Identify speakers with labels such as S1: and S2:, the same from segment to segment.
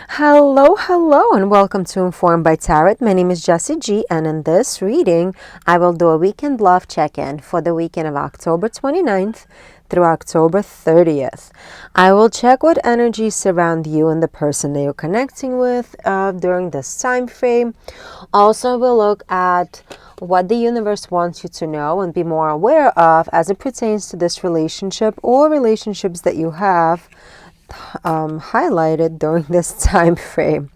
S1: Hello, and welcome to Informed by Tarot. My name is Jessie G, and in this reading, I will do a weekend love check-in for the weekend of October 29th through October 30th. I will check what energies surround you and the person that you're connecting with during this time frame. Also, we'll look at what the universe wants you to know and be more aware of as it pertains to this relationship or relationships that you have highlighted during this time frame.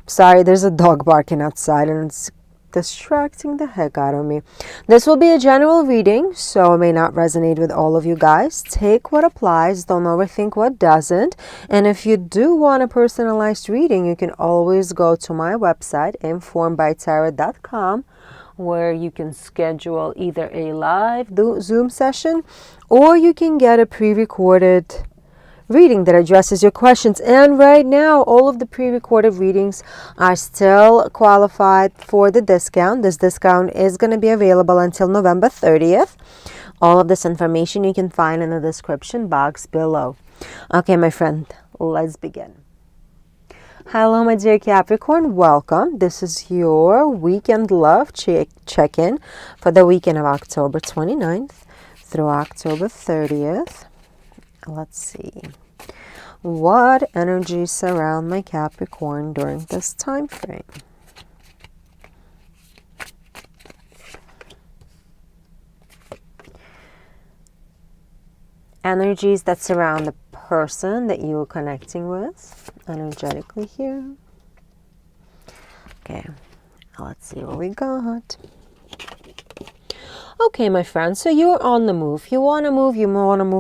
S1: Sorry, there's a dog barking outside and it's distracting the heck out of me. This will be a general reading, so it may not resonate with all of you guys. Take what applies, don't overthink what doesn't. And if you do want a personalized reading, you can always go to my website, informedbytarot.com, where you can schedule either a live Zoom session or you can get a pre-recorded reading that addresses your questions. And right now, all of the pre-recorded readings are still qualified for the discount. This discount is going to be available until November 30th. All of this information you can find in the description box below. Okay, my friend, let's begin. Hello, my dear Capricorn. Welcome. This is your weekend love check-in for the weekend of October 29th through October 30th. Let's see. What energies surround my Capricorn during this time frame? Energies that surround the person that you're connecting with energetically here. Okay, let's see what we got. Okay, my friend, so you're on the move. You want to move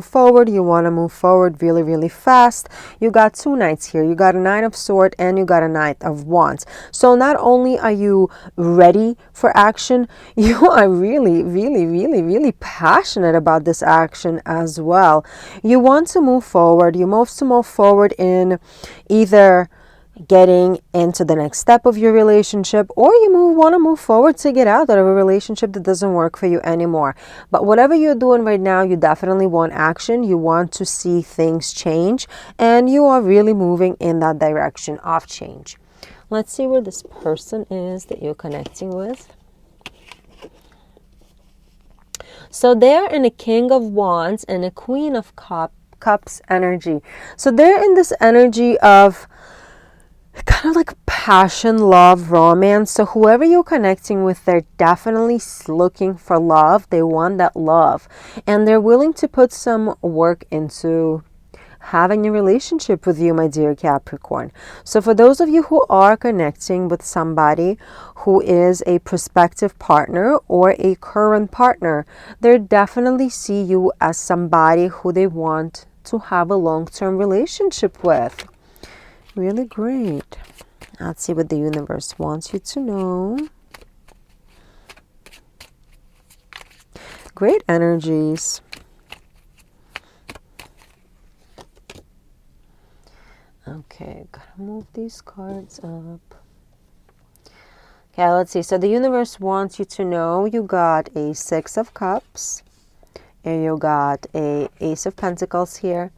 S1: forward. You want to move forward really, really fast. You got two knights here. You got a Knight of Swords and you got a Knight of Wands. So not only are you ready for action, you are really, really, really, really passionate about this action as well. You want to move forward. You want to move forward in either getting into the next step of your relationship, or you want to move forward to get out of a relationship that doesn't work for you anymore. But whatever you're doing right now, you definitely want action. You want to see things change, and you are really moving in that direction of change. Let's see where this person is that you're connecting with. So they're in a King of Wands and a Queen of Cups energy. So they're in this energy of kind of like passion, love, romance. So whoever you're connecting with, they're definitely looking for love. They want that love. And they're willing to put some work into having a relationship with you, my dear Capricorn. So for those of you who are connecting with somebody who is a prospective partner or a current partner, they definitely see you as somebody who they want to have a long-term relationship with. Really great. Let's see what the universe wants you to know. Great energies. Okay, gotta move these cards up. Okay, let's see. So the universe wants you to know you got a Six of Cups, and you got a Ace of Pentacles here,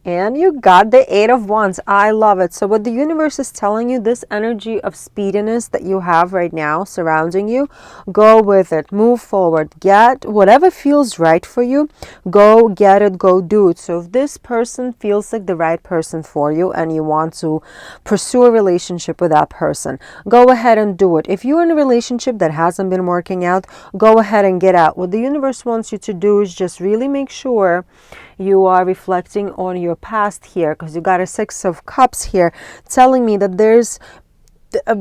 S1: and you got the Eight of Wands. I love it. So what the universe is telling you, this energy of speediness that you have right now surrounding you, go with it. Move forward. Get whatever feels right for you. Go get it. Go do it. So if this person feels like the right person for you and you want to pursue a relationship with that person, go ahead and do it. If you're in a relationship that hasn't been working out, go ahead and get out. What the universe wants you to do is just really make sure you are reflecting on your past here, because you got a Six of Cups here telling me that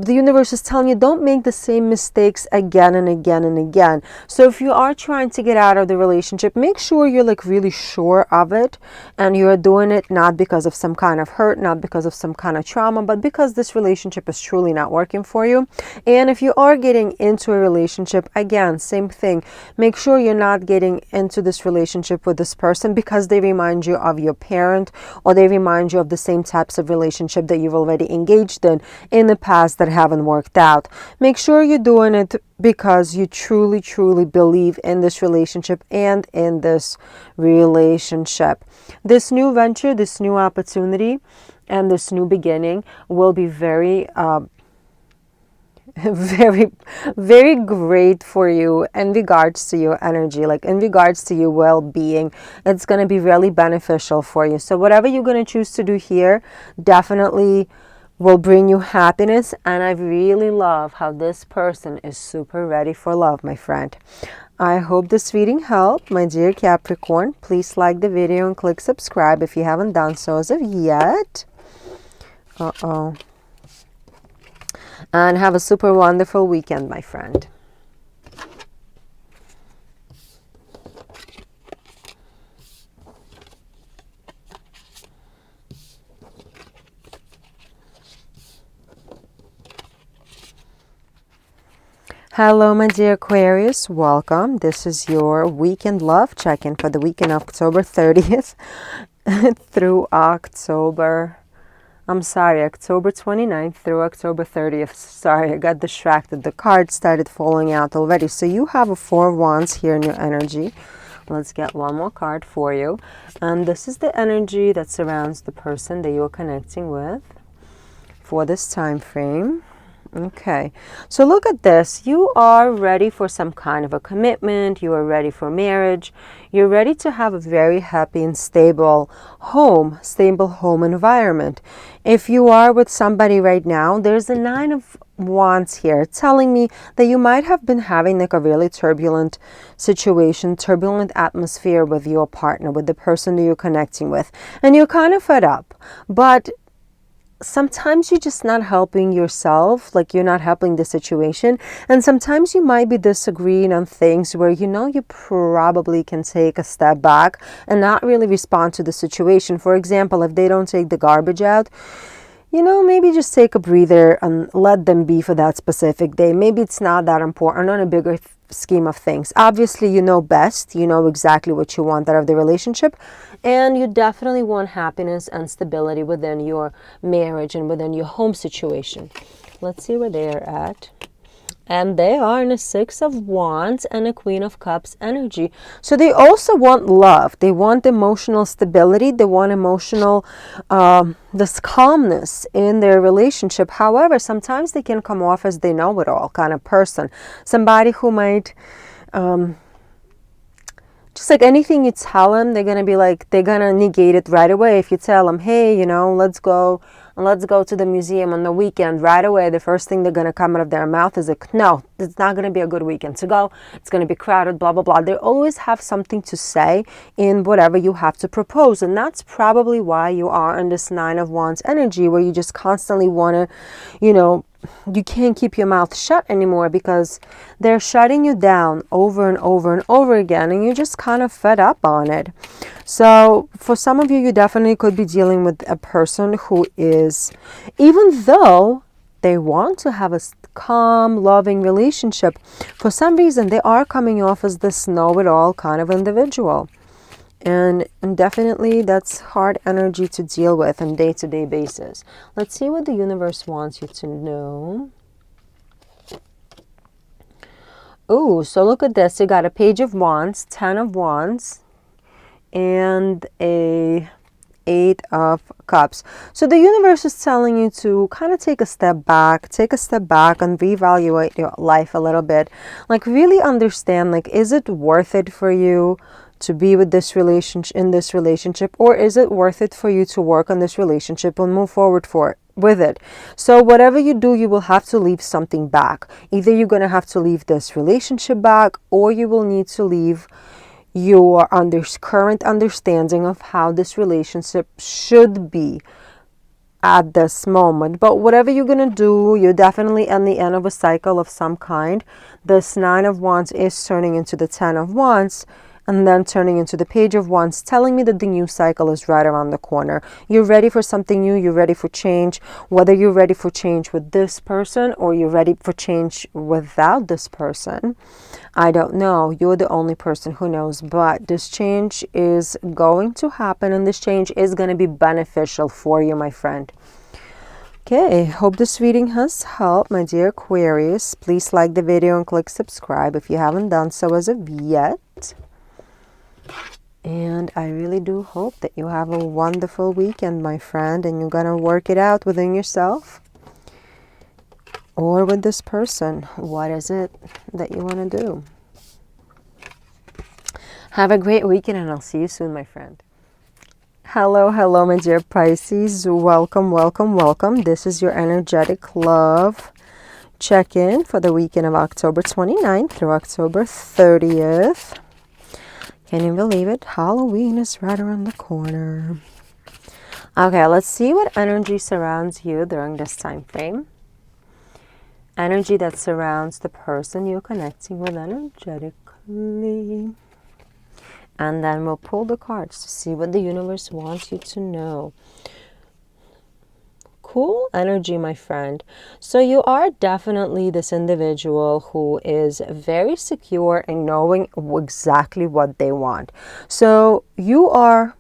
S1: the universe is telling you don't make the same mistakes again and again and again. So if you are trying to get out of the relationship, make sure you're like really sure of it, and you're doing it not because of some kind of hurt, not because of some kind of trauma, but because this relationship is truly not working for you. And if you are getting into a relationship, again, same thing. Make sure you're not getting into this relationship with this person because they remind you of your parent, or they remind you of the same types of relationship that you've already engaged in the past, past that haven't worked out. Make sure you're doing it because you truly, truly believe in this relationship and in this relationship. This new venture, this new opportunity, and this new beginning will be very very, very great for you in regards to your energy, like in regards to your well-being. It's going to be really beneficial for you. So whatever you're going to choose to do here definitely will bring you happiness. And I really love how this person is super ready for love, my friend. I hope this reading helped, my dear Capricorn. Please like the video and click subscribe if you haven't done so as of yet. And have a super wonderful weekend, my friend. Hello, my dear Aquarius. Welcome. This is your weekend love check-in for the weekend of October 30th through October 29th through October 30th. Sorry, I got distracted. The cards started falling out already. So you have a 4 of Wands here in your energy. Let's get one more card for you. And this is the energy that surrounds the person that you're connecting with for this time frame. Okay, so look at this. You are ready for some kind of a commitment. You are ready for marriage. You're ready to have a very happy and stable home environment. If you are with somebody right now, there's a 9 of Wands here telling me that you might have been having like a really turbulent situation, turbulent atmosphere with your partner, with the person that you're connecting with, and you're kind of fed up. But sometimes you're just not helping yourself, like you're not helping the situation. And sometimes you might be disagreeing on things where you probably can take a step back and not really respond to the situation. For example, if they don't take the garbage out, maybe just take a breather and let them be for that specific day. Maybe it's not that important on a bigger scheme of things. Obviously, you know best. You know exactly what you want out of the relationship. And you definitely want happiness and stability within your marriage and within your home situation. Let's see where they're at. And they are in a 6 of Wands and a Queen of Cups energy. So they also want love. They want emotional stability. They want emotional, this calmness in their relationship. However, sometimes they can come off as they know it all kind of person. Somebody who might, just like anything you tell them, they're going to negate it right away. If you tell them, hey, let's go to the museum on the weekend, right away, the first thing they're going to come out of their mouth is like, no, it's not going to be a good weekend to go. It's going to be crowded, blah, blah, blah. They always have something to say in whatever you have to propose. And that's probably why you are in this 9 of Wands energy, where you just constantly want to, you can't keep your mouth shut anymore because they're shutting you down over and over and over again, and you're just kind of fed up on it. So for some of you, you definitely could be dealing with a person who is, even though they want to have a calm, loving relationship, for some reason they are coming off as this know-it-all kind of individual. And definitely that's hard energy to deal with on a day-to-day basis. Let's see what the universe wants you to know. Oh, so look at this. You got a Page of Wands, 10 of Wands, and a 8 of Cups. So the universe is telling you to kind of take a step back and reevaluate your life a little bit. Like really understand, like, is it worth it for you to be with this relationship, or is it worth it for you to work on this relationship and move forward with it? So whatever you do, you will have to leave something back. Either you're going to have to leave this relationship back, or you will need to leave your current understanding of how this relationship should be at this moment. But whatever you're going to do, you're definitely at the end of a cycle of some kind. This 9 of Wands is turning into the 10 of Wands, and then turning into the Page of Wands, telling me that the new cycle is right around the corner. You're ready for something new. You're ready for change. Whether you're ready for change with this person or you're ready for change without this person, I don't know. You're the only person who knows. But this change is going to happen, and this change is going to be beneficial for you, my friend. Okay, hope this reading has helped, my dear Aquarius. Please like the video and click subscribe if you haven't done so as of yet. And I really do hope that you have a wonderful weekend, my friend, and you're going to work it out within yourself or with this person. What is it that you want to do? Have a great weekend, and I'll see you soon, my friend. Hello, hello, my dear Pisces. Welcome, welcome, welcome. This is your energetic love check-in for the weekend of October 29th through October 30th. Can you believe it? Halloween is right around the corner. Okay, let's see what energy surrounds you during this time frame. Energy that surrounds the person you're connecting with energetically. And then we'll pull the cards to see what the universe wants you to know. Cool energy, my friend. So you are definitely this individual who is very secure in knowing exactly what they want. So you are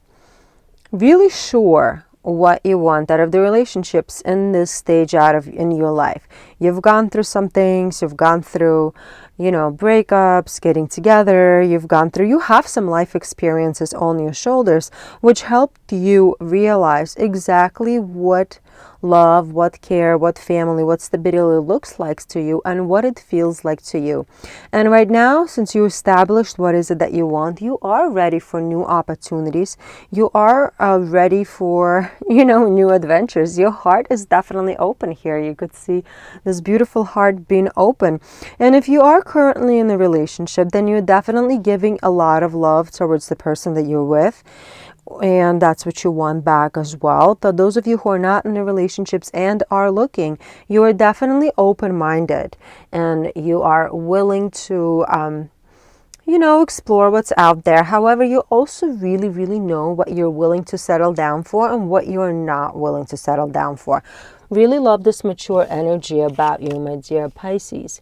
S1: really sure what you want out of the relationships in this stage in your life. You've gone through some things, you've gone through, breakups, getting together, you have some life experiences on your shoulders, which helped you realize exactly what love, what care, what family, what stability looks like to you and what it feels like to you. And right now, since you established what is it that you want, you are ready for new opportunities. You are ready for, new adventures. Your heart is definitely open here. You could see this beautiful heart being open. And if you are currently in a relationship, then you're definitely giving a lot of love towards the person that you're with. And that's what you want back as well. So those of you who are not in the relationships and are looking, you are definitely open-minded and you are willing to, explore what's out there. However, you also really, really know what you're willing to settle down for and what you're not willing to settle down for. Really love this mature energy about you, my dear Pisces.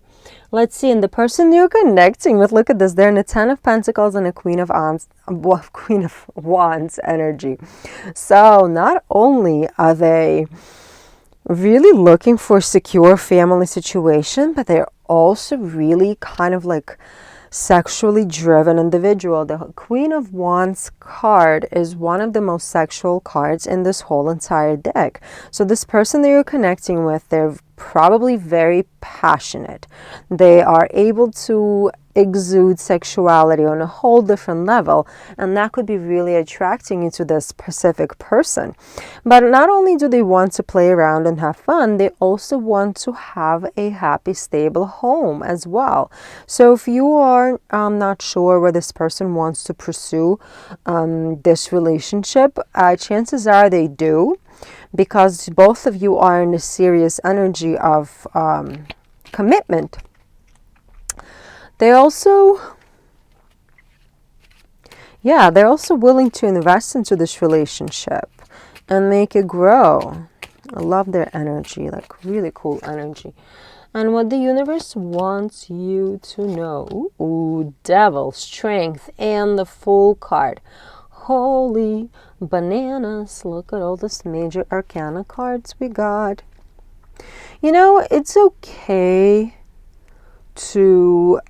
S1: Let's see, and the person you're connecting with, look at this, they're in a 10 of Pentacles and a Queen of Wands energy. So not only are they really looking for a secure family situation, but they're also really kind of like sexually driven individual. The Queen of Wands card is one of the most sexual cards in this whole entire deck. So this person that you're connecting with, they're probably very passionate. They are able to exude sexuality on a whole different level, and that could be really attracting you to this specific person. But not only do they want to play around and have fun, they also want to have a happy, stable home as well. So if you are not sure where this person wants to pursue this relationship, chances are they do, because both of you are in a serious energy of commitment. They're also willing to invest into this relationship and make it grow. I love their energy, like really cool energy. And what the universe wants you to know. Ooh, Devil, Strength, and the Fool card. Holy bananas. Look at all these major arcana cards we got. It's okay to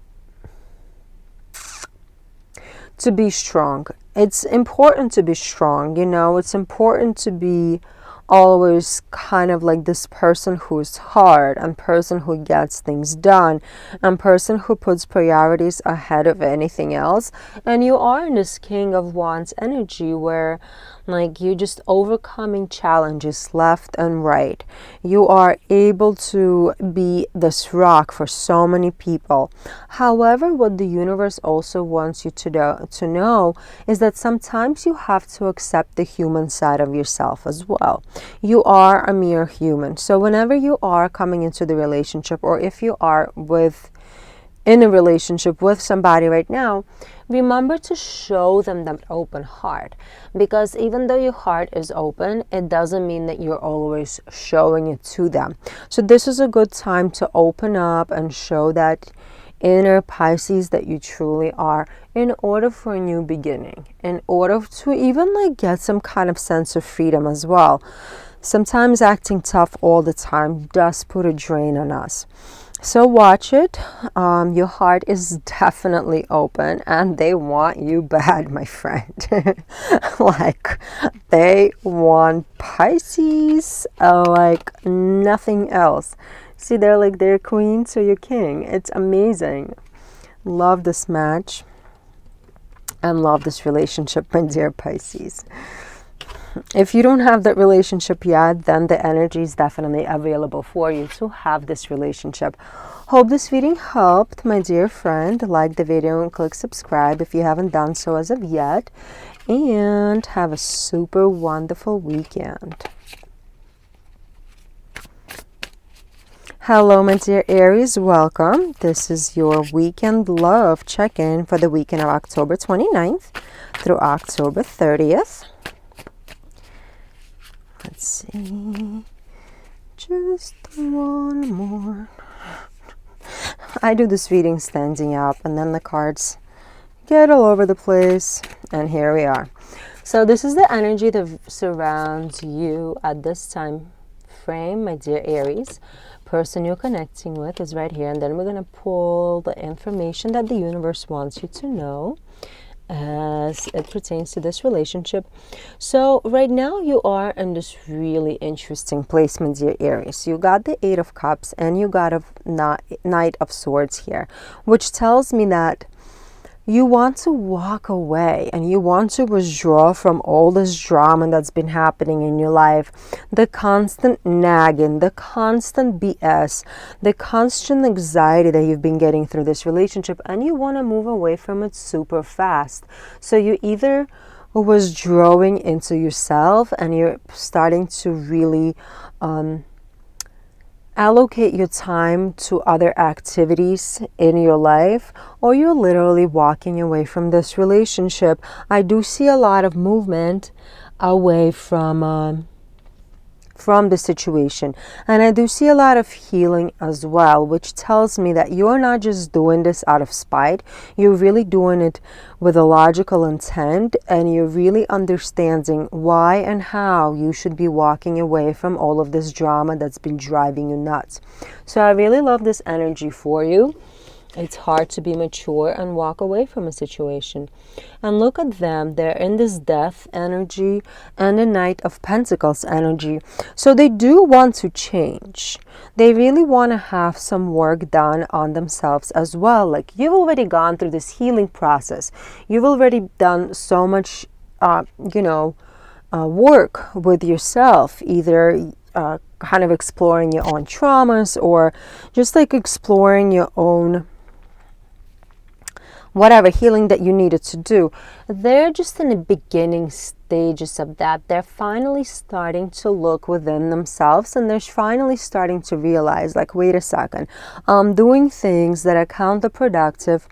S1: be strong. It's important to be strong, it's important to be always kind of like this person who's hard and person who gets things done and person who puts priorities ahead of anything else. And you are in this King of Wands energy where like you're just overcoming challenges left and right. You are able to be this rock for so many people. However, what the universe also wants you to know is that sometimes you have to accept the human side of yourself as well. You are a mere human. So whenever you are coming into the relationship, or if you are in a relationship with somebody right now, remember to show them that open heart, because even though your heart is open, it doesn't mean that you're always showing it to them. So this is a good time to open up and show that inner Pisces that you truly are, in order for a new beginning, in order to even like get some kind of sense of freedom as well. Sometimes acting tough all the time does put a drain on us. So watch it. Your heart is definitely open and they want you bad, my friend. Like, they want Pisces like nothing else. See, they're like their queen, so you're king. It's amazing. Love this match and love this relationship, my dear Pisces. If you don't have that relationship yet, then the energy is definitely available for you to have this relationship. Hope this reading helped, my dear friend. Like the video and click subscribe if you haven't done so as of yet. And have a super wonderful weekend. Hello, my dear Aries. Welcome. This is your weekend love check-in for the weekend of October 29th through October 30th. Let's see, just one more. I do this reading standing up and then the cards get all over the place, and here we are. So this is the energy that surrounds you at this time frame, my dear Aries. Person you're connecting with is right here, and then we're going to pull the information that the universe wants you to know as it pertains to this relationship. So right now you are in this really interesting place, my dear Aries. You got the Eight of Cups and you got a Knight of Swords here, which tells me that you want to walk away and you want to withdraw from all this drama that's been happening in your life. The constant nagging, the constant BS, the constant anxiety that you've been getting through this relationship, and you want to move away from it super fast. So you either withdrawing into yourself and you're starting to really allocate your time to other activities in your life, or you're literally walking away from this relationship. I do see a lot of movement away from the situation, and I do see a lot of healing as well, which tells me that you're not just doing this out of spite. You're really doing it with a logical intent, and you're really understanding why and how you should be walking away from all of this drama that's been driving you nuts. So I really love this energy for you. It's hard to be mature and walk away from a situation. And look at them. They're in this death energy and the Knight of Pentacles energy. So they do want to change. They really want to have some work done on themselves as well. Like, you've already gone through this healing process. You've already done so much, work with yourself, either kind of exploring your own traumas or just like exploring your own whatever healing that you needed to do. They're just in the beginning stages of that. They're finally starting to look within themselves, and they're finally starting to realize, like, wait a second, I'm doing things that are counterproductive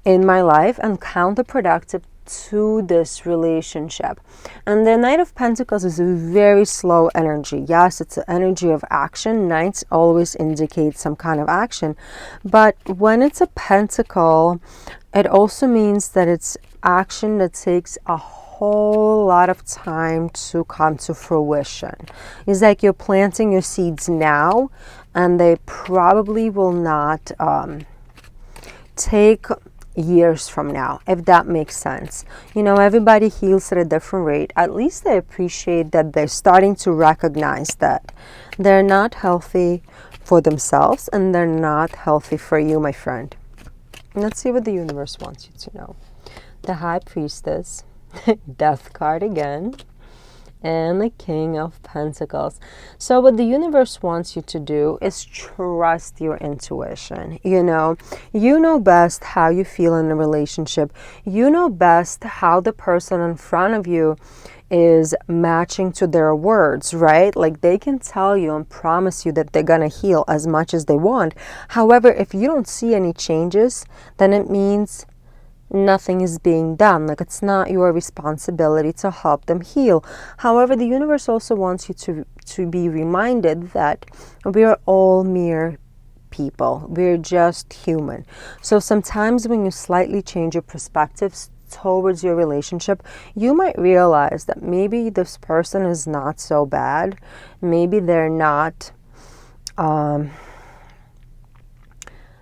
S1: in my life and counterproductive to this relationship. And the Knight of Pentacles is a very slow energy. Yes, it's an energy of action. Knights always indicate some kind of action, but when it's a pentacle, it also means that it's action that takes a whole lot of time to come to fruition. It's like you're planting your seeds now, and they probably will not take years from now, if that makes sense. You know, everybody heals at a different rate. At least I appreciate that they're starting to recognize that they're not healthy for themselves and they're not healthy for you, my friend. Let's see what the universe wants you to know. The High Priestess, Death card again, and the King of Pentacles. So what the universe wants you to do is trust your intuition. You know best how you feel in a relationship. You know best how the person in front of you is matching to their words, right? Like, they can tell you and promise you that they're gonna heal as much as they want. However, if you don't see any changes, then it means nothing is being done. Like, it's not your responsibility to help them heal. However, the universe also wants you to be reminded that we are all mere people. We're just human. So sometimes when you slightly change your perspectives towards your relationship, you might realize that maybe this person is not so bad. Maybe they're not,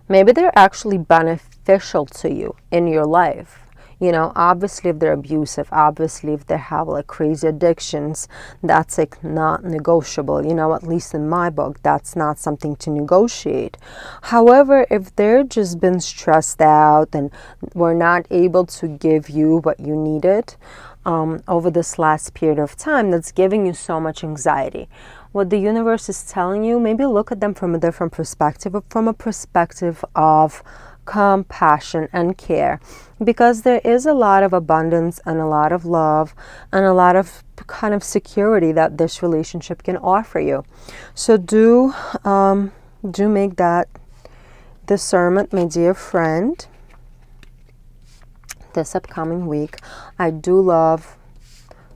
S1: maybe they're actually beneficial to you in your life. You know, obviously if they're abusive, obviously if they have like crazy addictions, that's like not negotiable. You know, at least in my book, that's not something to negotiate. However, if they're just been stressed out and were not able to give you what you needed over this last period of time, that's giving you so much anxiety. What the universe is telling you, maybe look at them from a different perspective, from a perspective of compassion and care, because there is a lot of abundance and a lot of love and a lot of kind of security that this relationship can offer you. So do make that discernment, my dear friend, this upcoming week. I do love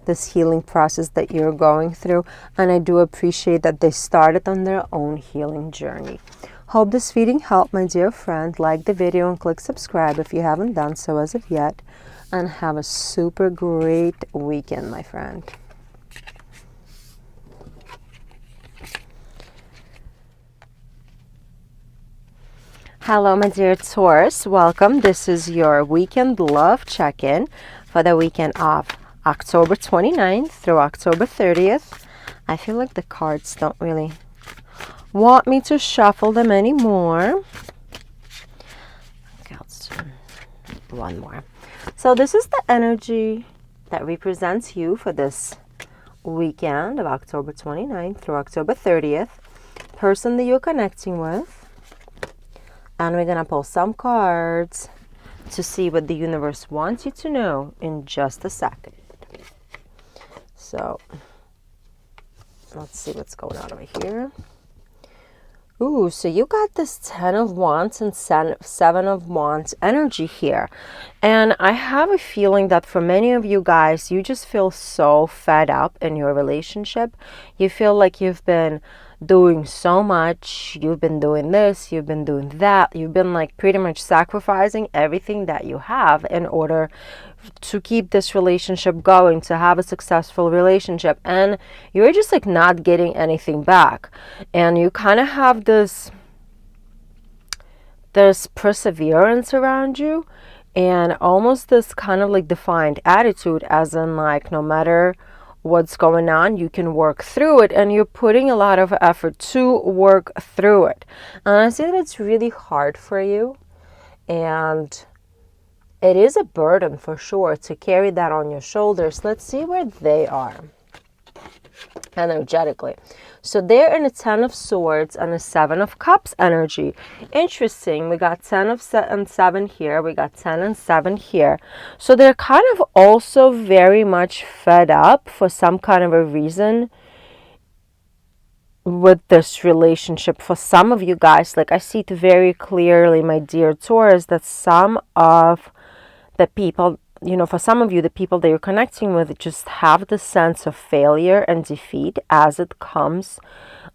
S1: this healing process that you're going through, and I do appreciate that they started on their own healing journey. Hope this reading helped, my dear friend. Like the video and click subscribe if you haven't done so as of yet. And have a super great weekend, my friend. Hello, my dear Taurus. Welcome. This is your weekend love check-in for the weekend of October 29th through October 30th. I feel like the cards don't really want me to shuffle them anymore. Okay, let's do one more. So this is the energy that represents you for this weekend of October 29th through October 30th. Person that you're connecting with. And we're going to pull some cards to see what the universe wants you to know in just a second. So let's see what's going on over here. Ooh, so you got this 10 of Wands and 7 of Wands energy here. And I have a feeling that for many of you guys, you just feel so fed up in your relationship. You feel like you've been doing so much. You've been doing this, you've been doing that. You've been like pretty much sacrificing everything that you have in order to keep this relationship going, to have a successful relationship, and you're just like not getting anything back. And you kind of have this perseverance around you, and almost this kind of like defined attitude, as in like no matter what's going on, you can work through it, and you're putting a lot of effort to work through it. And I see that it's really hard for you, and it is a burden for sure to carry that on your shoulders. Let's see where they are energetically. So they're in a 10 of Swords and a 7 of Cups energy. Interesting. We got 10 of and 7 here. We got 10 and 7 here. So they're kind of also very much fed up for some kind of a reason with this relationship. For some of you guys, like I see it very clearly, my dear Taurus, that some of the people, you know, for some of you, the people that you're connecting with just have the sense of failure and defeat as it comes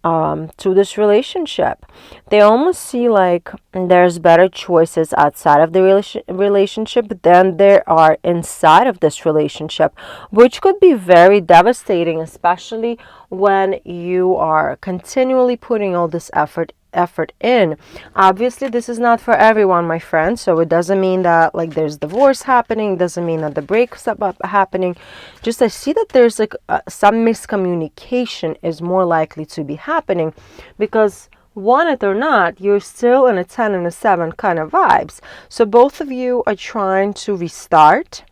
S1: to this relationship. They almost see like there's better choices outside of the relationship than there are inside of this relationship, which could be very devastating, especially when you are continually putting all this effort in. Obviously, this is not for everyone, my friend. So it doesn't mean that like there's divorce happening. Doesn't mean that the breakups up happening. Just I see that there's like some miscommunication is more likely to be happening, because want it or not, you're still in a 10 and a 7 kind of vibes. So both of you are trying to restart.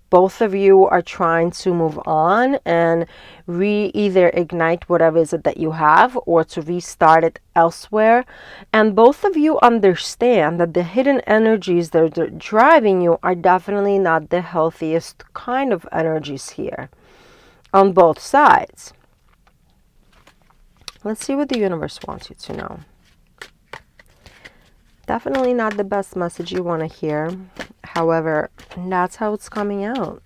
S1: Both of you are trying to move on and either ignite whatever is it that you have, or to restart it elsewhere. And both of you understand that the hidden energies that are driving you are definitely not the healthiest kind of energies here on both sides. Let's see what the universe wants you to know. Definitely not the best message you want to hear. However, that's how it's coming out.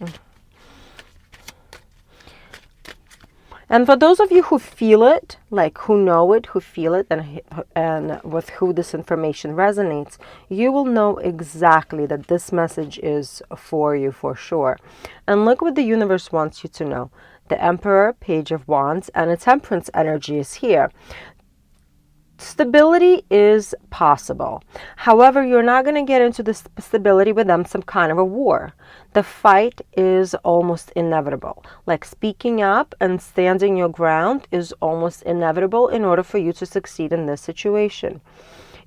S1: And for those of you who feel it, like who know it, who feel it, and with who this information resonates, you will know exactly that this message is for you for sure. And look what the universe wants you to know. The Emperor, Page of Wands, and a Temperance energy is here. Stability is possible. However, you're not going to get into the stability with them some kind of a war. The fight is almost inevitable. Like speaking up and standing your ground is almost inevitable in order for you to succeed in this situation.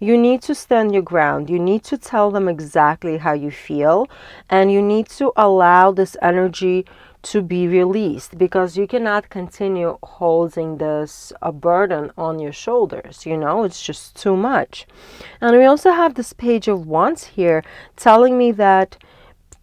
S1: You need to stand your ground. You need to tell them exactly how you feel, and you need to allow this energy to be released, because you cannot continue holding this a burden on your shoulders. You know, it's just too much. And we also have this Page of Wands here telling me that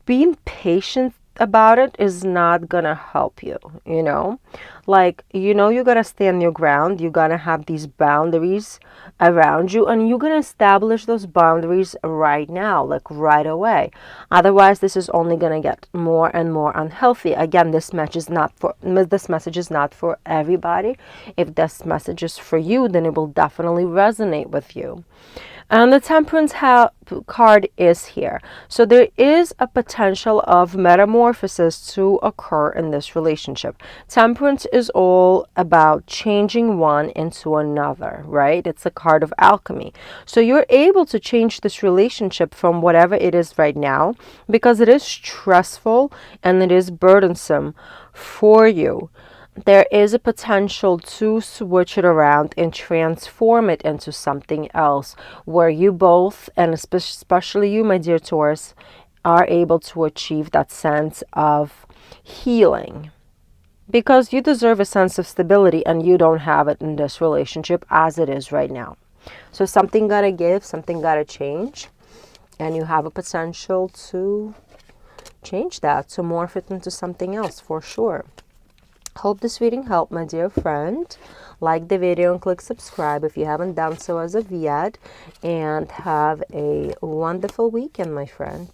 S1: being patient about it is not gonna help you, you know, like, you know, you gotta stand your ground. You gotta have these boundaries around you, and you're gonna establish those boundaries right now, like right away. Otherwise, this is only gonna get more and more unhealthy. Again, this message is not for everybody. If this message is for you, then it will definitely resonate with you. And the Temperance card is here. So there is a potential of metamorphosis to occur in this relationship. Temperance is all about changing one into another, right? It's a card of alchemy. So you're able to change this relationship from whatever it is right now, because it is stressful and it is burdensome for you. There is a potential to switch it around and transform it into something else, where you both, and especially you, my dear Taurus, are able to achieve that sense of healing. Because you deserve a sense of stability, and you don't have it in this relationship as it is right now. So something gotta give, something gotta change, and you have a potential to change that, to morph it into something else for sure. Hope this reading helped, my dear friend. Like the video and click subscribe if you haven't done so as of yet. And have a wonderful weekend, my friend.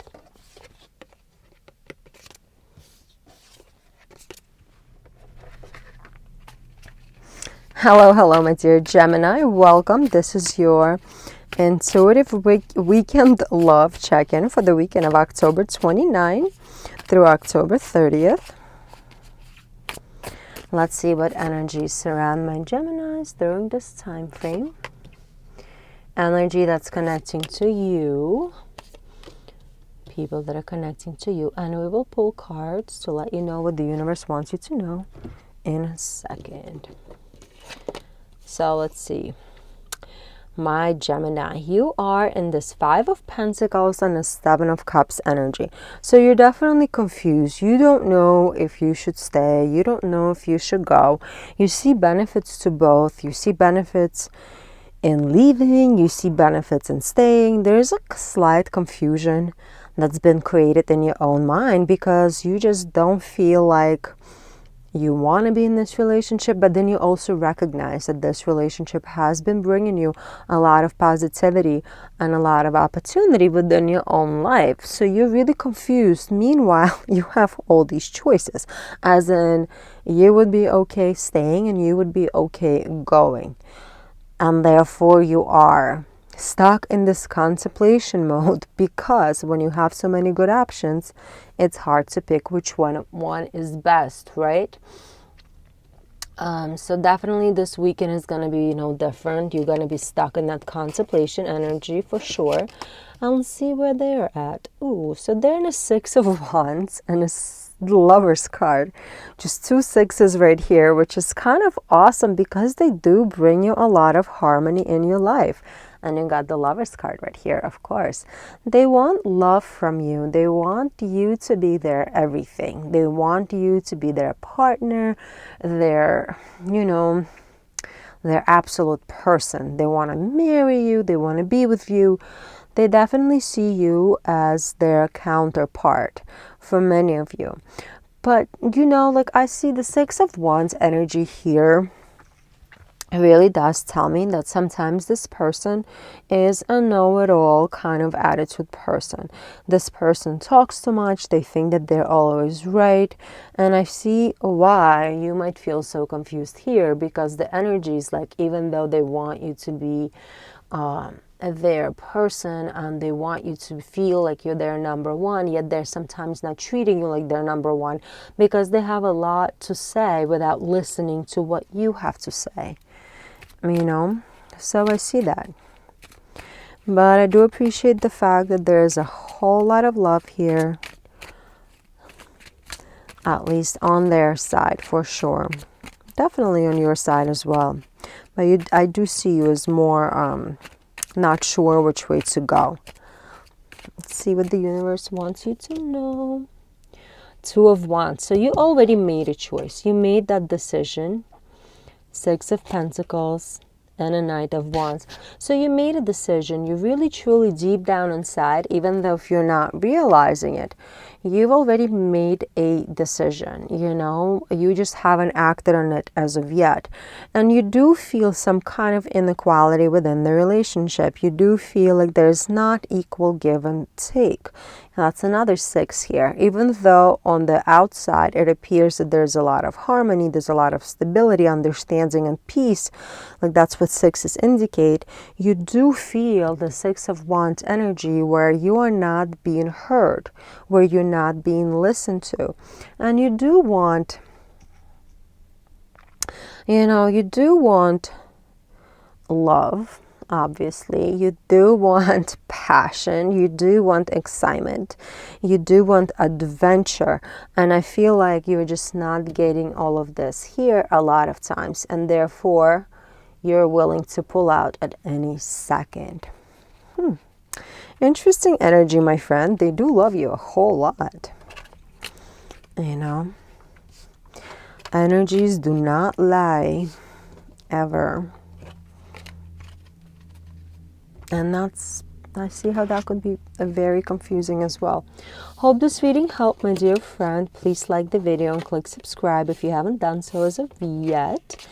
S1: Hello, my dear Gemini. Welcome. This is your intuitive weekend love check-in for the weekend of October 29th through October 30th. Let's see what energies surround my Geminis during this time frame. Energy that's connecting to you. People that are connecting to you. And we will pull cards to let you know what the universe wants you to know in a second. So let's see. My Gemini, you are in this 5 of Pentacles and a 7 of Cups energy. So you're definitely confused. You don't know if you should stay. You don't know if you should go. You see benefits to both. You see benefits in leaving. You see benefits in staying. There's a slight confusion that's been created in your own mind, because you just don't feel like you want to be in this relationship, but then you also recognize that this relationship has been bringing you a lot of positivity and a lot of opportunity within your own life. So you're really confused. Meanwhile, you have all these choices, as in you would be okay staying and you would be okay going. And therefore you are stuck in this contemplation mode, because when you have so many good options, it's hard to pick which one is best, right? So definitely this weekend is going to be, different. You're going to be stuck in that contemplation energy for sure. And let's see where they're at. Ooh, so they're in a 6 of Wands and a Lover's card. Just 2 6s right here, which is kind of awesome, because they do bring you a lot of harmony in your life. And you got the Lover's card right here, of course. They want love from you. They want you to be their everything. They want you to be their partner, their absolute person. They want to marry you. They want to be with you. They definitely see you as their counterpart for many of you. But, I see the 6 of Wands energy here. it really does tell me that sometimes this person is a know-it-all kind of attitude person. This person talks too much. They think that they're always right. And I see why you might feel so confused here, because the energy is like, even though they want you to be their person and they want you to feel like you're their number one, yet they're sometimes not treating you like they're number one, because they have a lot to say without listening to what you have to say. You know, so I see that. But I do appreciate the fact that there's a whole lot of love here, at least on their side for sure. Definitely on your side as well. But I do see you as more not sure which way to go. Let's see what the universe wants you to know. Two of Wands. So you already made a choice. You made that decision. Six of Pentacles and a Knight of Wands. So you made a decision. You really, truly, deep down inside, even though if you're not realizing it, you've already made a decision. You know, you just haven't acted on it as of yet. And you do feel some kind of inequality within the relationship. You do feel like there's not equal give and take. That's another six here. Even though on the outside it appears that there's a lot of harmony, there's a lot of stability, understanding, and peace, like that's what sixes indicate, you do feel the Six of Wands energy where you are not being heard, where you're not being listened to. And you do want, you do want love. Obviously, you do want passion, you do want excitement, you do want adventure, and I feel like you're just not getting all of this here a lot of times, and therefore you're willing to pull out at any second. Interesting energy, my friend. They do love you a whole lot. Energies do not lie ever. And I see how that could be very confusing as well. Hope this reading helped, my dear friend. Please like the video and click subscribe if you haven't done so as of yet.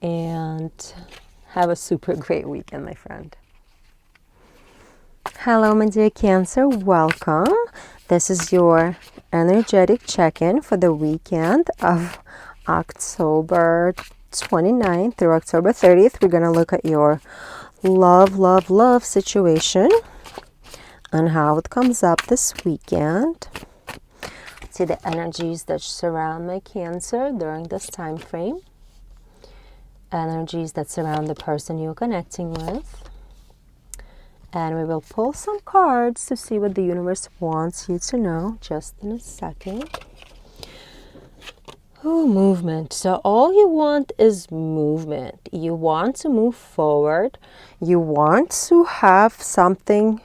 S1: And have a super great weekend, my friend. Hello, my dear Cancer. Welcome. This is your energetic check-in for the weekend of October 29th through October 30th. We're going to look at your love situation and how it comes up this weekend. See the energies that surround my Cancer during this time frame. Energies that surround the person you're connecting with. And we will pull some cards to see what the universe wants you to know just in a second. Oh, movement. So all you want is movement. You want to move forward. You want to have something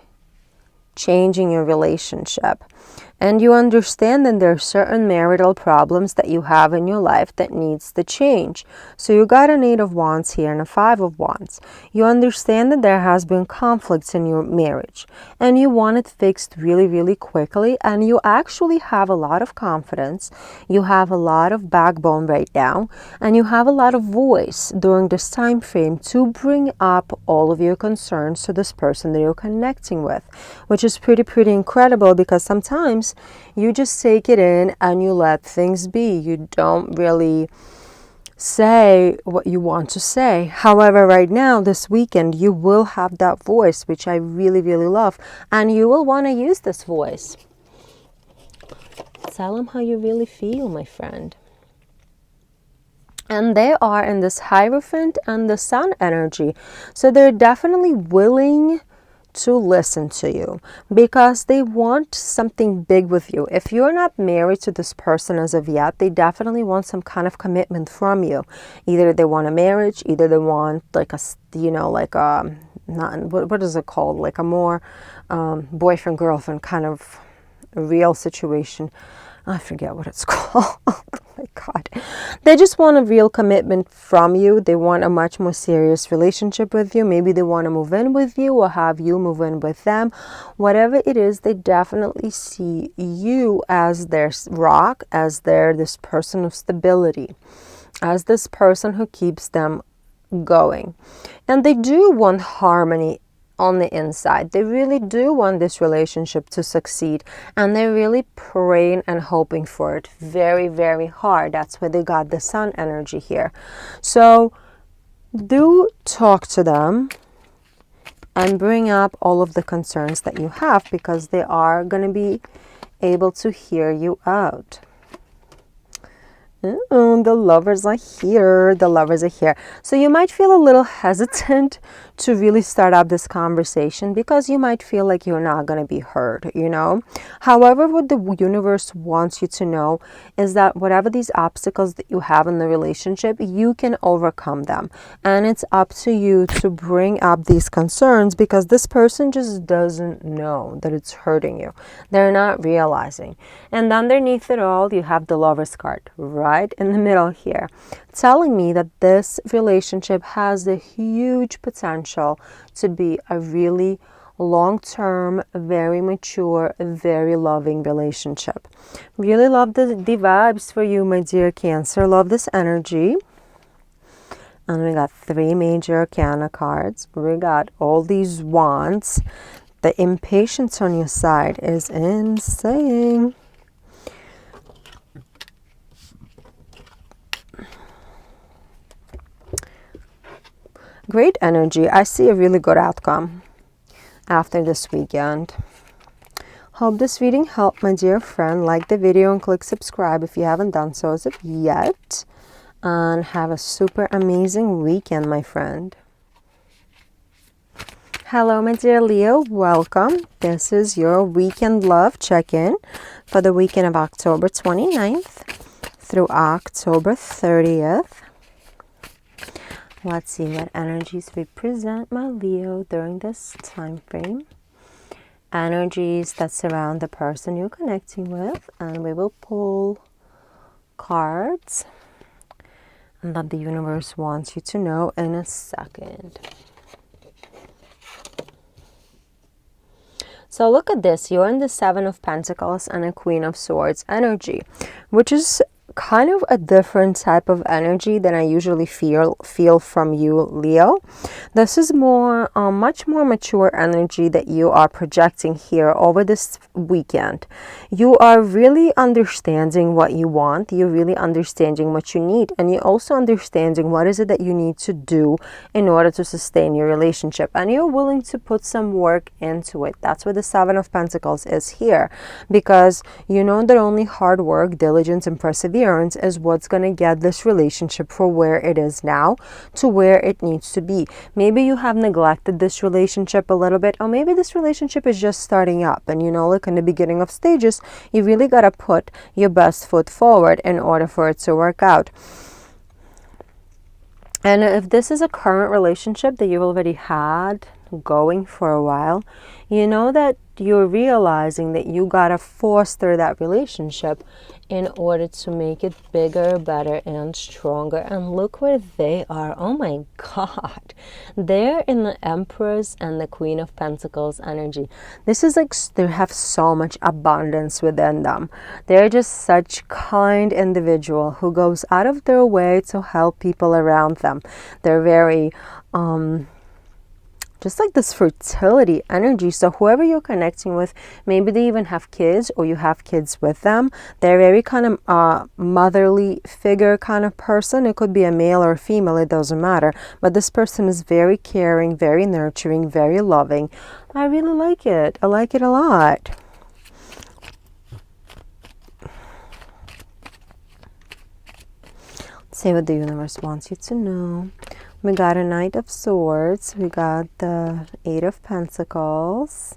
S1: change in your relationship. And you understand that there are certain marital problems that you have in your life that needs to change. So you got an Eight of Wands here and a Five of Wands. You understand that there has been conflicts in your marriage and you want it fixed really, really quickly. And you actually have a lot of confidence. You have a lot of backbone right now. And you have a lot of voice during this time frame to bring up all of your concerns to this person that you're connecting with, which is pretty incredible, because sometimes you just take it in and you let things be. You don't really say what you want to say. However, right now, this weekend, you will have that voice, which I really, really love. And you will want to use this voice. Tell them how you really feel, my friend. And they are in this Hierophant and the Sun energy. So they're definitely willing to listen to you because they want something big with you. If you're not married to this person as of yet, they definitely want some kind of commitment from you. Either they want a marriage, either they want like a, not, what is it called? Like a more boyfriend, girlfriend kind of real situation. I forget what it's called. Oh my God. They just want a real commitment from you. They want a much more serious relationship with you. Maybe they want to move in with you or have you move in with them. Whatever it is, they definitely see you as their rock, as this person of stability, as this person who keeps them going. And they do want harmony on the inside. They really do want this relationship to succeed, and they're really praying and hoping for it very, very hard. That's where they got the sun energy here. So do talk to them and bring up all of the concerns that you have, because they are going to be able to hear you out. The lovers are here. The lovers are here. So you might feel a little hesitant to really start up this conversation, because you might feel like you're not going to be heard, you know. However, what the universe wants you to know is that whatever these obstacles that you have in the relationship, you can overcome them. And it's up to you to bring up these concerns, because this person just doesn't know that it's hurting you. They're not realizing. And underneath it all, you have the Lover's card right in the middle here, telling me that this relationship has the huge potential to be a really long-term, very mature, very loving relationship. Really love the vibes for you, my dear Cancer. Love this energy. And we got 3 major arcana cards. We got all these wands. The impatience on your side is insane. Great energy. I see a really good outcome after this weekend. Hope this reading helped, my dear friend. Like the video and click subscribe if you haven't done so as of yet. And have a super amazing weekend, my friend. Hello, my dear Leo. Welcome. This is your weekend love check-in for the weekend of October 29th through October 30th. Let's see what energies represent my Leo during this time frame. Energies that surround the person you're connecting with. And we will pull cards and that the universe wants you to know in a second. So look at this. You're in the 7 of Pentacles and a Queen of Swords energy, which is kind of a different type of energy than I usually feel from you, Leo. This is more much more mature energy that you are projecting here over this weekend. You are really understanding what you want. You're really understanding what you need, and you're also understanding what is it that you need to do in order to sustain your relationship, and you're willing to put some work into it. That's what the 7 of Pentacles is here, because you know that only hard work, diligence, and perseverance is what's going to get this relationship from where it is now to where it needs to be. Maybe you have neglected this relationship a little bit, or maybe this relationship is just starting up, and you know, like in the beginning of stages, you really got to put your best foot forward in order for it to work out. And if this is a current relationship that you've already had going for a while, you know that you're realizing that you gotta foster that relationship in order to make it bigger, better, and stronger. And look where they are. Oh my God. They're in the Empress and the Queen of Pentacles energy. This is like they have so much abundance within them. They're just such kind individual who goes out of their way to help people around them. They're very just like this fertility energy. So whoever you're connecting with, maybe they even have kids or you have kids with them. They're very kind of motherly figure kind of person. It could be a male or a female, it doesn't matter. But this person is very caring, very nurturing, very loving. I really like it. I like it a lot. Let's see what the universe wants you to know. We got a Knight of Swords, we got the 8 of Pentacles,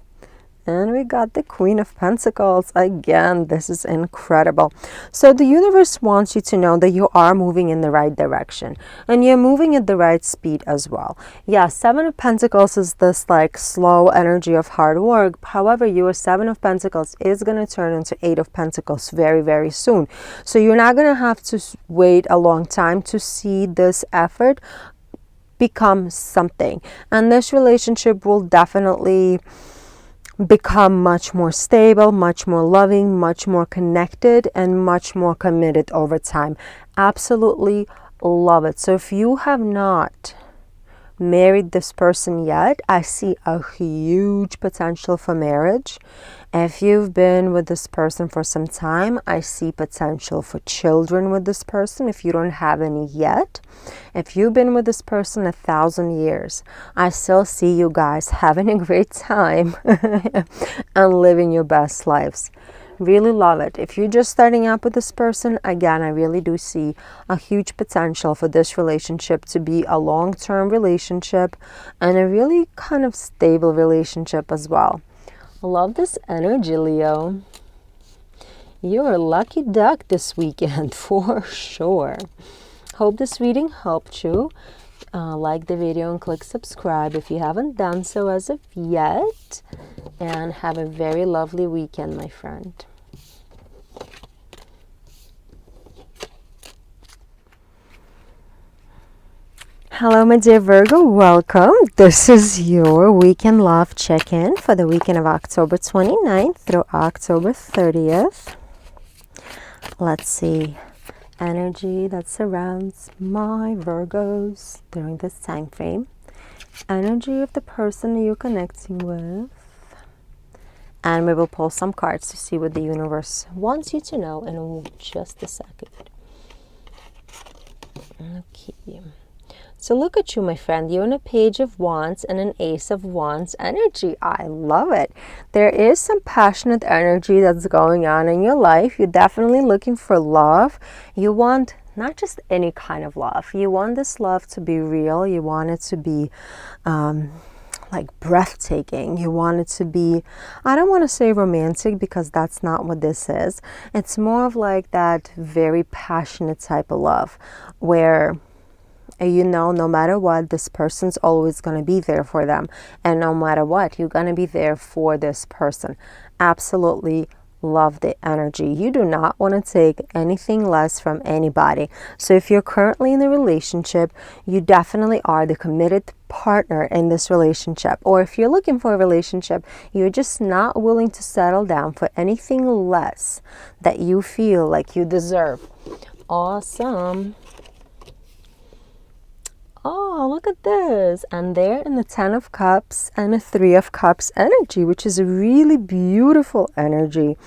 S1: and we got the Queen of Pentacles. Again, this is incredible. So the universe wants you to know that you are moving in the right direction, and you're moving at the right speed as well. Yeah, 7 of Pentacles is this like slow energy of hard work. However, your 7 of Pentacles is going to turn into 8 of Pentacles very, very soon. So you're not going to have to wait a long time to see this effort become something, and this relationship will definitely become much more stable, much more loving, much more connected, and much more committed over time. Absolutely love it. So if you have not married this person yet, I see a huge potential for marriage. If you've been with this person for some time, I see potential for children with this person if you don't have any yet. If you've been with this person 1,000 years, I still see you guys having a great time and living your best lives. Really love it. If you're just starting out with this person, again, I really do see a huge potential for this relationship to be a long-term relationship and a really kind of stable relationship as well. I love this energy, Leo. You're a lucky duck this weekend for sure. Hope this reading helped you. Like the video and click subscribe if you haven't done so as of yet. And have a very lovely weekend, my friend. Hello, my dear Virgo. Welcome. This is your weekend love check-in for the weekend of October 29th through October 30th. Let's see. Energy that surrounds my Virgos during this time frame. Energy of the person you're connecting with. And we will pull some cards to see what the universe wants you to know in just a second. Okay. So look at you, my friend. You're in a Page of Wands and an Ace of Wands energy. I love it. There is some passionate energy that's going on in your life. You're definitely looking for love. You want not just any kind of love. You want this love to be real. You want it to be like breathtaking. You want it to be, I don't want to say romantic because that's not what this is. It's more of like that very passionate type of love where you know, no matter what, this person's always going to be there for them. And no matter what, you're going to be there for this person. Absolutely love the energy. You do not want to take anything less from anybody. So if you're currently in a relationship, you definitely are the committed partner in this relationship. Or if you're looking for a relationship, you're just not willing to settle down for anything less that you feel like you deserve. Awesome. Oh, look at this. And they're in the 10 of Cups and a 3 of Cups energy, which is a really beautiful energy.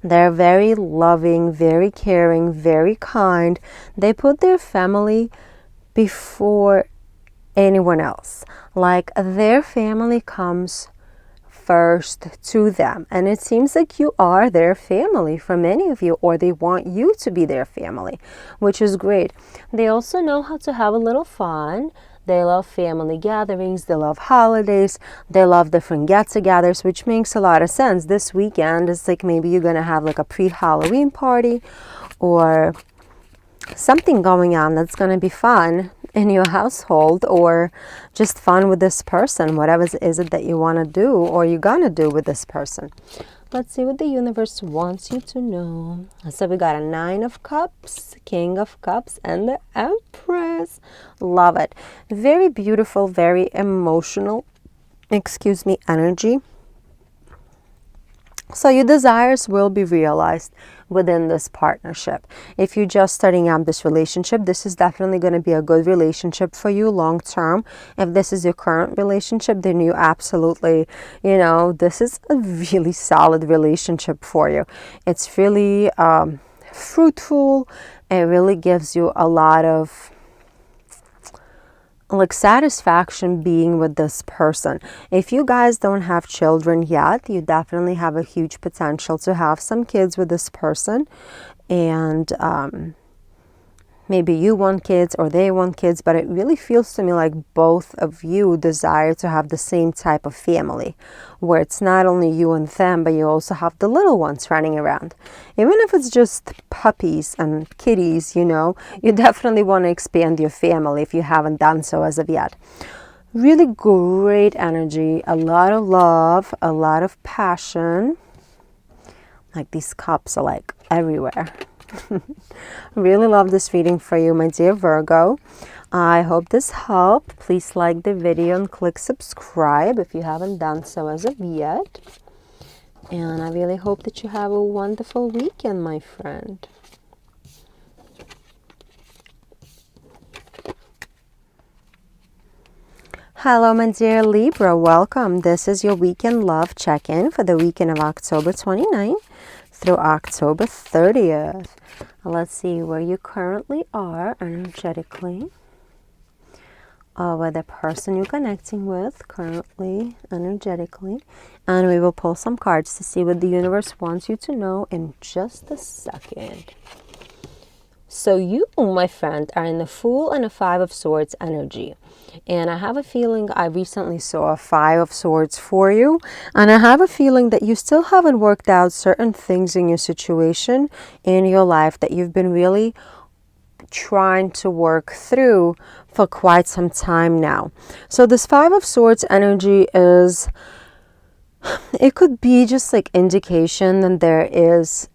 S1: They're very loving, very caring, very kind. They put their family before anyone else. Like their family comes first to them, and it seems like you are their family for many of you, or they want you to be their family, which is great. They also know how to have a little fun. They love family gatherings, they love holidays, they love different get-togethers, which makes a lot of sense. This weekend is like maybe you're gonna have like a pre-Halloween party or something going on that's going to be fun in your household, or just fun with this person, whatever is it that you want to do or you're going to do with this person. Let's see what the universe wants you to know. So we got a 9 of Cups, King of Cups, and the Empress. Love it. Very beautiful, very emotional, energy. So your desires will be realized within this partnership. If you're just starting out this relationship, this is definitely going to be a good relationship for you long term. If this is your current relationship, then you absolutely, this is a really solid relationship for you. It's really fruitful. It really gives you a lot of satisfaction being with this person. If you guys don't have children yet, you definitely have a huge potential to have some kids with this person. And maybe you want kids or they want kids, but it really feels to me like both of you desire to have the same type of family, where it's not only you and them, but you also have the little ones running around. Even if it's just puppies and kitties, you definitely want to expand your family if you haven't done so as of yet. Really great energy, a lot of love, a lot of passion. Like these cups are like everywhere. Really love this reading for you, my dear Virgo. I hope this helped. Please like the video and click subscribe if you haven't done so as of yet. And I really hope that you have a wonderful weekend, my friend. Hello, my dear Libra. Welcome. This is your weekend love check-in for the weekend of October 29th through October 30th. Let's see where you currently are energetically. With the person you're connecting with currently energetically. And we will pull some cards to see what the universe wants you to know in just a second. So you, my friend, are in the Fool and a Five of Swords energy. And I have a feeling I recently saw a Five of Swords for you. And I have a feeling that you still haven't worked out certain things in your situation, in your life, that you've been really trying to work through for quite some time now. So this Five of Swords energy is, it could be just like indication that there is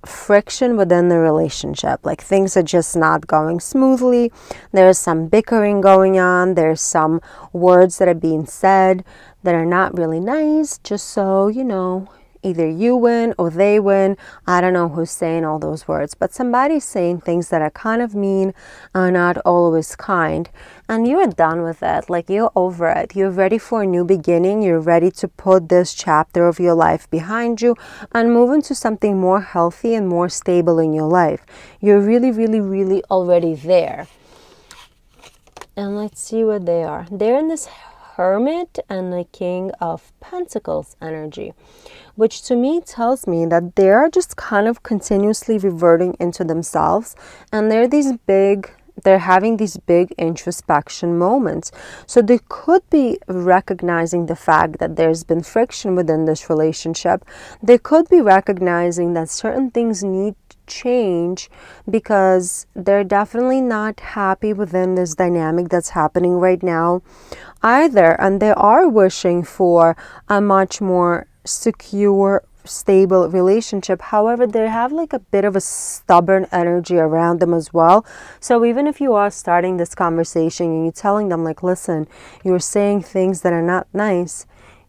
S1: friction within the relationship, like things are just not going smoothly. There's some bickering going on. There's some words that are being said that are not really nice, just so you know, either you win or they win. I don't know who's saying all those words, but somebody's saying things that are kind of mean, are not always kind, and you're done with it. Like, you're over it. You're ready for a new beginning. You're ready to put this chapter of your life behind you and move into something more healthy and more stable in your life. You're really, really, really already there. And let's see what they are. They're in this Hermit and the King of Pentacles energy, which to me tells me that they're just kind of continuously reverting into themselves, and they're having these big introspection moments. So they could be recognizing the fact that there's been friction within this relationship. They could be recognizing that certain things need change because they're definitely not happy within this dynamic that's happening right now either, and they are wishing for a much more secure, stable relationship. However, they have like a bit of a stubborn energy around them as well. So even if you are starting this conversation and you're telling them like, listen, you're saying things that are not nice,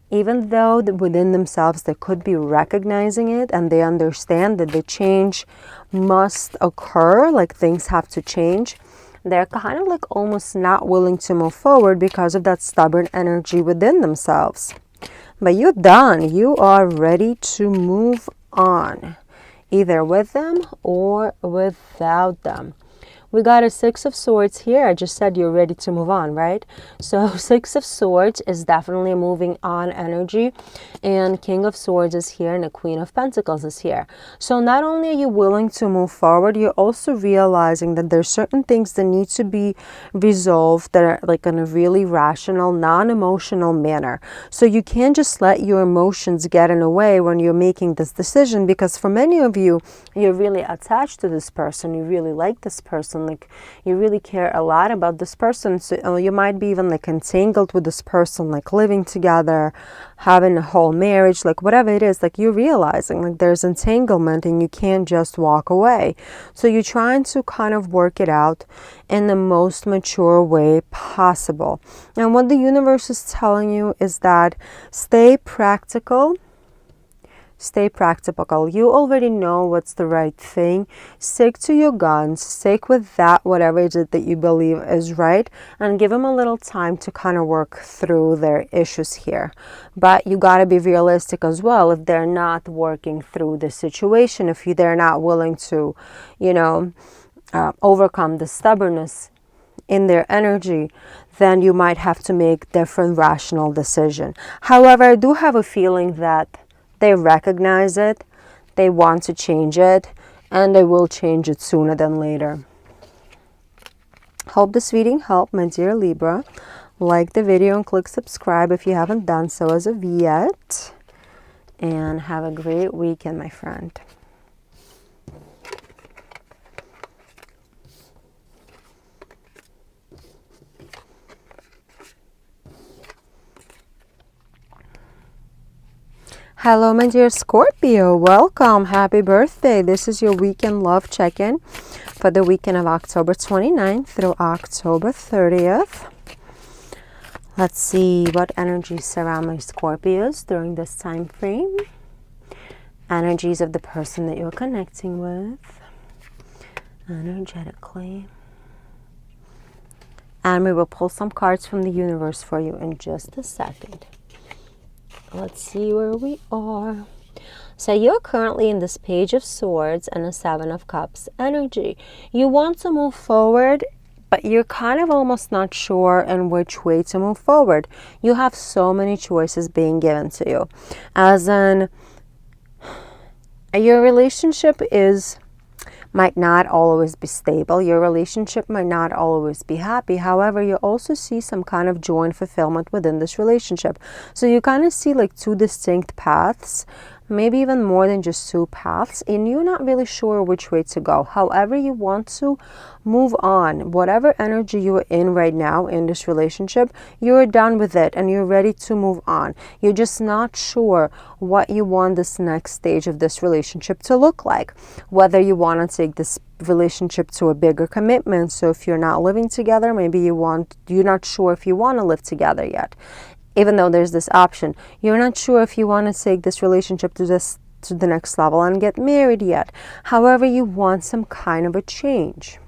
S1: even though within themselves they could be recognizing it and they understand that the change must occur, like things have to change, they're kind of like almost not willing to move forward because of that stubborn energy within themselves. But you're done. You are ready to move on, either with them or without them. We got a Six of Swords here. I just said you're ready to move on, right? So Six of Swords is definitely a moving on energy. And King of Swords is here and the Queen of Pentacles is here. So not only are you willing to move forward, you're also realizing that there's certain things that need to be resolved that are like in a really rational, non-emotional manner. So you can't just let your emotions get in the way when you're making this decision, because for many of you, you're really attached to this person. You really like this person. Like, you really care a lot about this person. So you might be even like entangled with this person, like living together, having a whole marriage, like whatever it is, like you're realizing like there's entanglement and you can't just walk away. So you're trying to kind of work it out in the most mature way possible. And what the universe is telling you is that stay practical. Stay practical. You already know what's the right thing. Stick to your guns. Stick with that, whatever it is that you believe is right, and give them a little time to kind of work through their issues here. But you got to be realistic as well. If they're not working through the situation, if they're not willing to, overcome the stubbornness in their energy, then you might have to make different rational decision. However, I do have a feeling that they recognize it, they want to change it, and they will change it sooner than later. Hope this reading helped, my dear Libra. Like the video and click subscribe if you haven't done so as of yet. And have a great weekend, my friend. Hello, my dear Scorpio. Welcome. Happy birthday. This is your weekend love check-in for the weekend of October 29th through October 30th. Let's see what energies surround my Scorpios during this time frame. Energies of the person that you're connecting with energetically. And we will pull some cards from the universe for you in just a second. Let's see where we are. So you're currently in this Page of Swords and a Seven of Cups energy. You want to move forward, but you're kind of almost not sure in which way to move forward. You have so many choices being given to you. As in, your relationship might not always be stable. Your relationship might not always be happy. However, you also see some kind of joy and fulfillment within this relationship. So you kind of see like two distinct paths, maybe even more than just two paths, and you're not really sure which way to go. However, you want to move on. Whatever energy you're in right now in this relationship, you're done with it and you're ready to move on. You're just not sure what you want this next stage of this relationship to look like. Whether you want to take this relationship to a bigger commitment. So if you're not living together, maybe you're not sure if you want to live together yet. Even though there's this option, you're not sure if you want to take this relationship to the next level and get married yet. However, you want some kind of a change.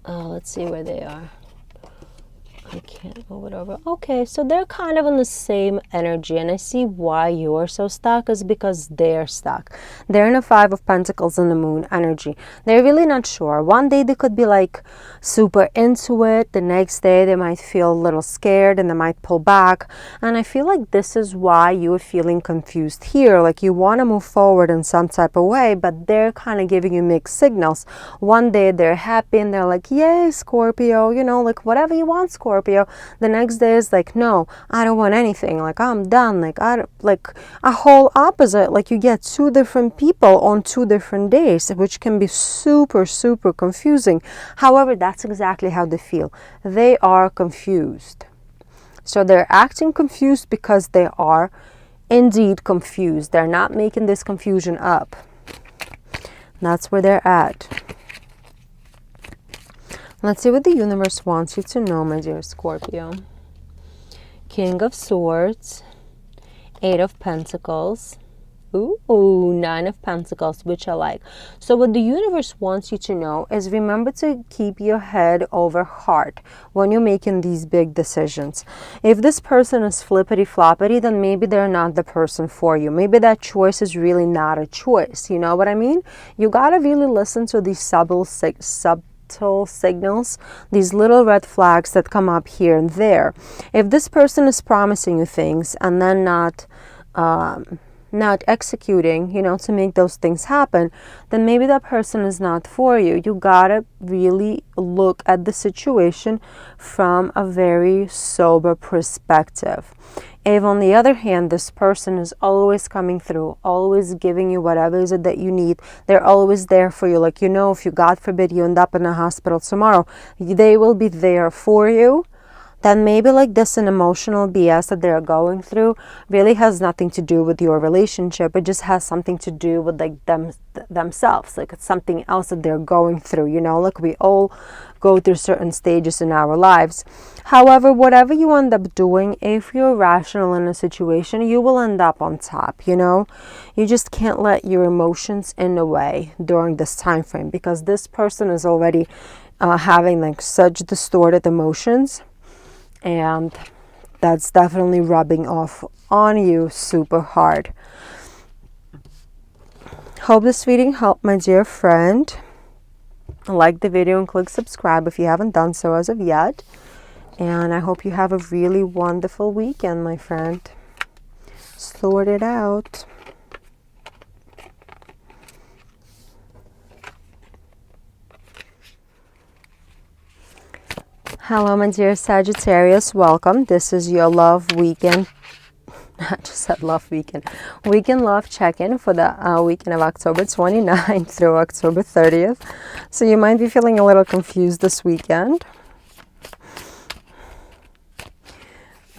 S1: Let's see where they are. I can't move it over. Okay, so they're kind of in the same energy, and I see why you're so stuck is because they're stuck. They're in a Five of Pentacles and the Moon energy. They're really not sure. One day they could be like super into it. The next day they might feel a little scared and they might pull back. And I feel like this is why you're feeling confused here. Like you want to move forward in some type of way, but they're kind of giving you mixed signals. One day they're happy and they're like, yay, Scorpio, you know, like whatever you want, Scorpio. The next day is like, no, I don't want anything. Like I'm done. Like I don't, like a whole opposite. Like you get two different people on two different days, which can be super, super confusing. However, that's exactly how they feel. They are confused. So they're acting confused because they are indeed confused. They're not making this confusion up. That's where they're at. Let's see what the universe wants you to know, my dear Scorpio. King of Swords, Eight of Pentacles, ooh, Nine of Pentacles, which I like. So what the universe wants you to know is remember to keep your head over heart when you're making these big decisions. If this person is flippity-floppity, then maybe they're not the person for you. Maybe that choice is really not a choice. You know what I mean? You gotta really listen to these subtle signals, these little red flags that come up here and there. If this person is promising you things and then not executing, you know, to make those things happen, then maybe that person is not for you. You gotta really look at the situation from a very sober perspective. If on the other hand, this person is always coming through, always giving you whatever is it that you need, they're always there for you. Like, you know, if you, God forbid, you end up in a hospital tomorrow, they will be there for you. Then maybe like this an emotional BS that they're going through really has nothing to do with your relationship. It just has something to do with like themselves. Like it's something else that they're going through, you know, like we all go through certain stages in our lives. However, whatever you end up doing, if you're rational in a situation, you will end up on top, you know. You just can't let your emotions in the way during this time frame, because this person is already having like such distorted emotions. And that's definitely rubbing off on you super hard. Hope this reading helped, my dear friend. Like the video and click subscribe if you haven't done so as of yet. And I hope you have a really wonderful weekend, my friend. Sort it out. Hello, my dear Sagittarius. Welcome. This is your love weekend. I just said love weekend. Weekend love check-in for the weekend of October 29th through October 30th. So you might be feeling a little confused this weekend.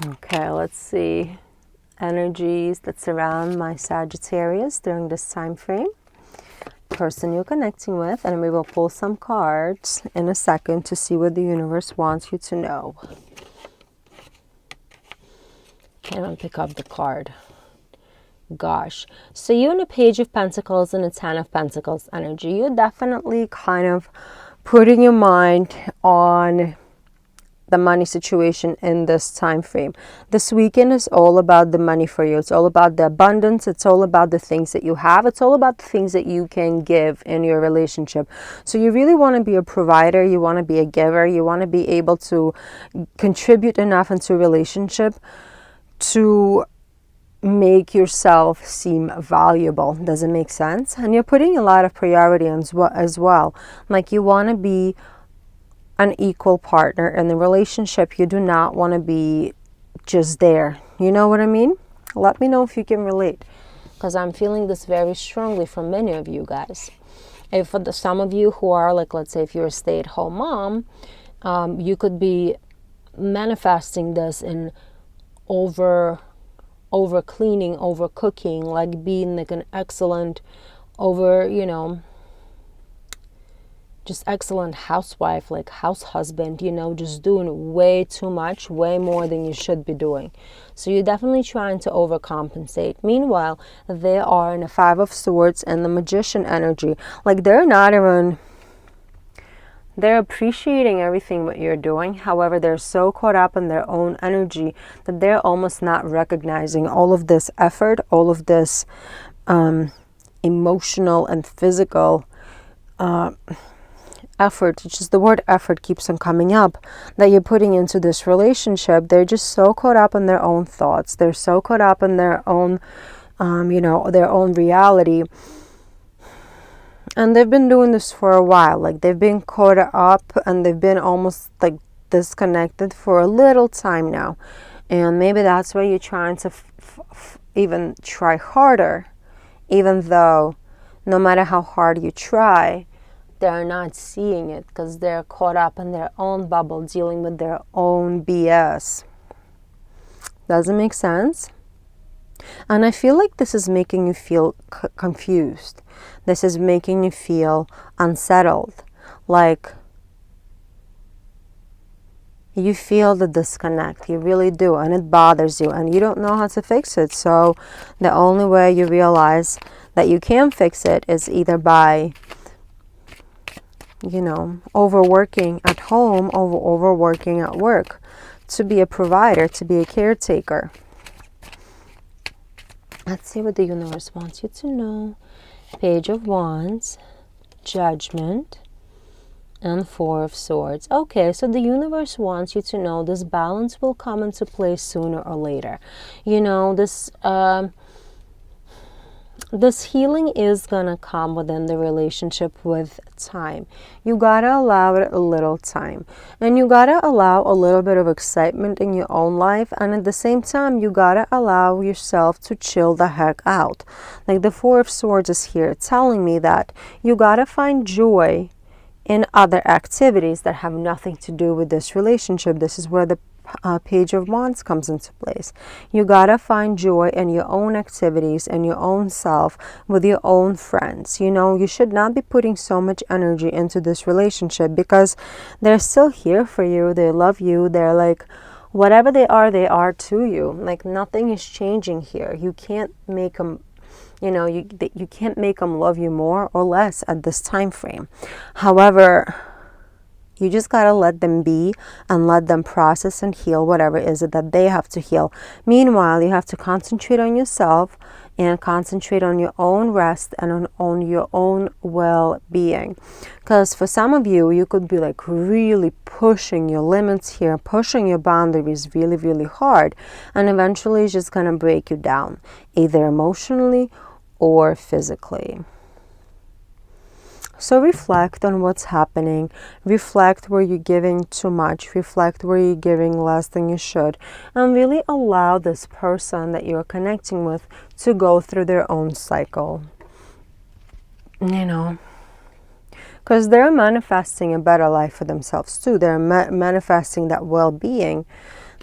S1: Okay, let's see. Energies that surround my Sagittarius during this time frame. Person you're connecting with, and we will pull some cards in a second to see what the universe wants you to know. Can't pick up the card. Gosh. So you're in a Page of Pentacles and a Ten of Pentacles energy. You're definitely kind of putting your mind on the money situation in this time frame. This weekend is all about the money for you. It's all about the abundance. It's all about the things that you have. It's all about the things that you can give in your relationship. So you really want to be a provider. You want to be a giver. You want to be able to contribute enough into a relationship to make yourself seem valuable. Does it make sense? And you're putting a lot of priority as well. Like you want to be an equal partner in the relationship. You do not want to be just there. You know what I mean? Let me know if you can relate, because I'm feeling this very strongly from many of you guys. If for some of you who are like, let's say if you're a stay-at-home mom, you could be manifesting this in over cleaning, over cooking, like being like an excellent just excellent housewife, like house husband, just doing way too much, way more than you should be doing. So you're definitely trying to overcompensate. Meanwhile, they are in a Five of Swords and the Magician energy. Like they're appreciating everything what you're doing. However, they're so caught up in their own energy that they're almost not recognizing all of this effort, all of this emotional and physical effort, which is the word effort keeps on coming up, that you're putting into this relationship. They're just so caught up in their own thoughts. They're so caught up in their own, their own reality. And they've been doing this for a while. Like they've been caught up and they've been almost like disconnected for a little time now. And maybe that's why you're trying to even try harder, even though no matter how hard you try, they're not seeing it because they're caught up in their own bubble, dealing with their own BS. Doesn't make sense? And I feel like this is making you feel confused. This is making you feel unsettled. Like you feel the disconnect. You really do. And it bothers you. And you don't know how to fix it. So the only way you realize that you can fix it is either by overworking at home, overworking at work, to be a provider, to be a caretaker. Let's see what the universe wants you to know. Page of Wands, Judgment, and Four of Swords. Okay, so the universe wants you to know this balance will come into play sooner or later. This healing is gonna come within the relationship with time. You gotta allow it a little time. And you gotta allow a little bit of excitement in your own life. And at the same time, you gotta allow yourself to chill the heck out. Like the Four of Swords is here telling me that you gotta find joy in other activities that have nothing to do with this relationship. This is where the Page of Wands comes into place. You gotta find joy in your own activities and your own self with your own friends. You should not be putting so much energy into this relationship because they're still here for you. They love you. They're like, whatever they are to you. Like nothing is changing here. You can't make them you can't make them love you more or less at this time frame. However, you just got to let them be and let them process and heal whatever it is that they have to heal. Meanwhile, you have to concentrate on yourself and concentrate on your own rest and on your own well-being. Because for some of you, you could be like really pushing your limits here, pushing your boundaries really, really hard. And eventually it's just going to break you down, either emotionally or physically. So reflect on what's happening. Reflect where you're giving too much. Reflect where you're giving less than you should. And really allow this person that you're connecting with to go through their own cycle. Because they're manifesting a better life for themselves too. They're manifesting that well-being.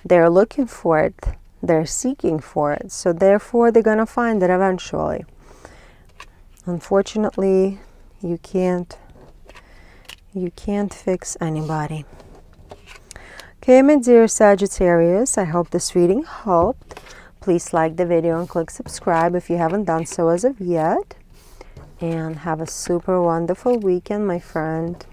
S1: They're looking for it. They're seeking for it. So therefore, they're going to find it eventually. Unfortunately, you can't fix anybody. Okay, my dear Sagittarius, I hope this reading helped. Please like the video and click subscribe if you haven't done so as of yet. And have a super wonderful weekend, my friend.